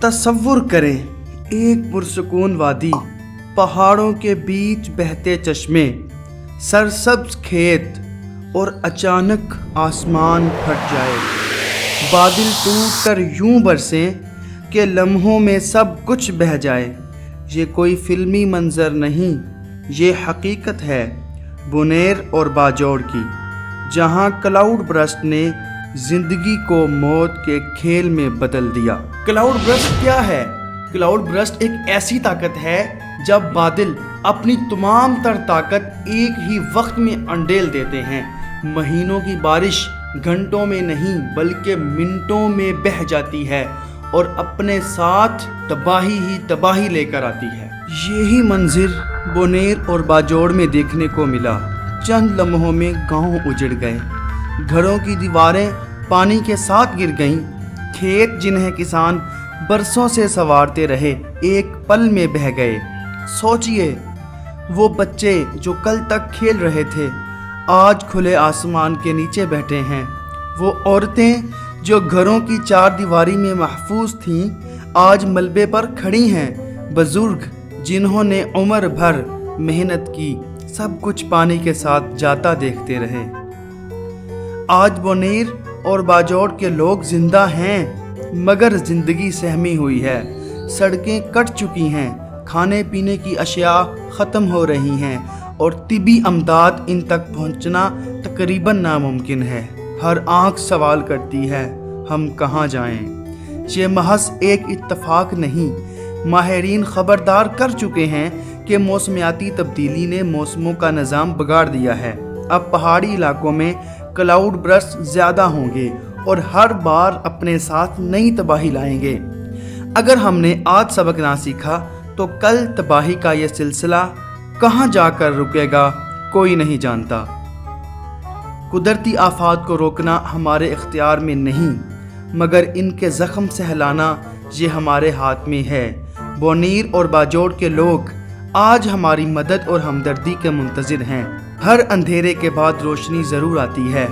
تصور کریں ایک پرسکون وادی، پہاڑوں کے بیچ بہتے چشمے، سرسبز کھیت اور اچانک آسمان پھٹ جائے، بادل ٹوٹ کر یوں برسیں کہ لمحوں میں سب کچھ بہہ جائے۔ یہ کوئی فلمی منظر نہیں، یہ حقیقت ہے بونیر اور باجوڑ کی، جہاں کلاؤڈ برسٹ نے زندگی کو موت کے کھیل میں بدل دیا۔ کلاؤڈ برسٹ کیا ہے؟ کلاؤڈ برسٹ ایک ایسی طاقت ہے جب بادل اپنی تمام تر طاقت ایک ہی وقت میں انڈیل دیتے ہیں۔ مہینوں کی بارش گھنٹوں میں نہیں بلکہ منٹوں میں بہہ جاتی ہے اور اپنے ساتھ تباہی ہی تباہی لے کر آتی ہے۔ یہی منظر بونیر اور باجوڑ میں دیکھنے کو ملا۔ چند لمحوں میں گاؤں اجڑ گئے، گھروں کی دیواریں پانی کے ساتھ گر گئیں، کھیت جنہیں کسان برسوں سے سنوارتے رہے ایک پل میں بہہ گئے۔ سوچئے، وہ بچے جو کل تک کھیل رہے تھے آج کھلے آسمان کے نیچے بیٹھے ہیں، وہ عورتیں جو گھروں کی چار دیواری میں محفوظ تھیں آج ملبے پر کھڑی ہیں، بزرگ جنہوں نے عمر بھر محنت کی سب کچھ پانی کے ساتھ جاتا دیکھتے رہے۔ آج بونیر اور باجوڑ کے لوگ زندہ ہیں مگر زندگی سہمی ہوئی ہے، سڑکیں کٹ چکی ہیں، کھانے پینے کی اشیاء ختم ہو رہی ہیں اور طبی امداد ان تک پہنچنا تقریباً ناممکن ہے۔ ہر آنکھ سوال کرتی ہے ہم کہاں جائیں؟ یہ محض ایک اتفاق نہیں، ماہرین خبردار کر چکے ہیں کہ موسمیاتی تبدیلی نے موسموں کا نظام بگاڑ دیا ہے۔ اب پہاڑی علاقوں میں کلاؤڈ برسٹ زیادہ ہوں گے اور ہر بار اپنے ساتھ نئی تباہی لائیں گے۔ اگر ہم نے آج سبق نہ سیکھا تو کل تباہی کا یہ سلسلہ کہاں جا کر رکے گا کوئی نہیں جانتا۔ قدرتی آفات کو روکنا ہمارے اختیار میں نہیں مگر ان کے زخم سہلانا یہ ہمارے ہاتھ میں ہے۔ بونیر اور باجوڑ کے لوگ آج ہماری مدد اور ہمدردی کے منتظر ہیں۔ ہر اندھیرے کے بعد روشنی ضرور آتی ہے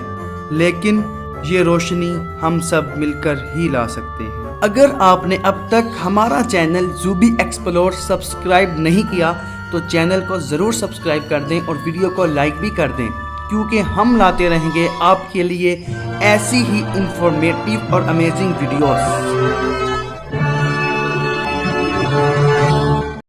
لیکن یہ روشنی ہم سب مل کر ہی لا سکتے ہیں۔ اگر آپ نے اب تک ہمارا چینل زوبی ایکسپلور سبسکرائب نہیں کیا تو چینل کو ضرور سبسکرائب کر دیں اور ویڈیو کو لائک بھی کر دیں، کیونکہ ہم لاتے رہیں گے آپ کے لیے ایسی ہی انفارمیٹیو اور امیزنگ ویڈیوز۔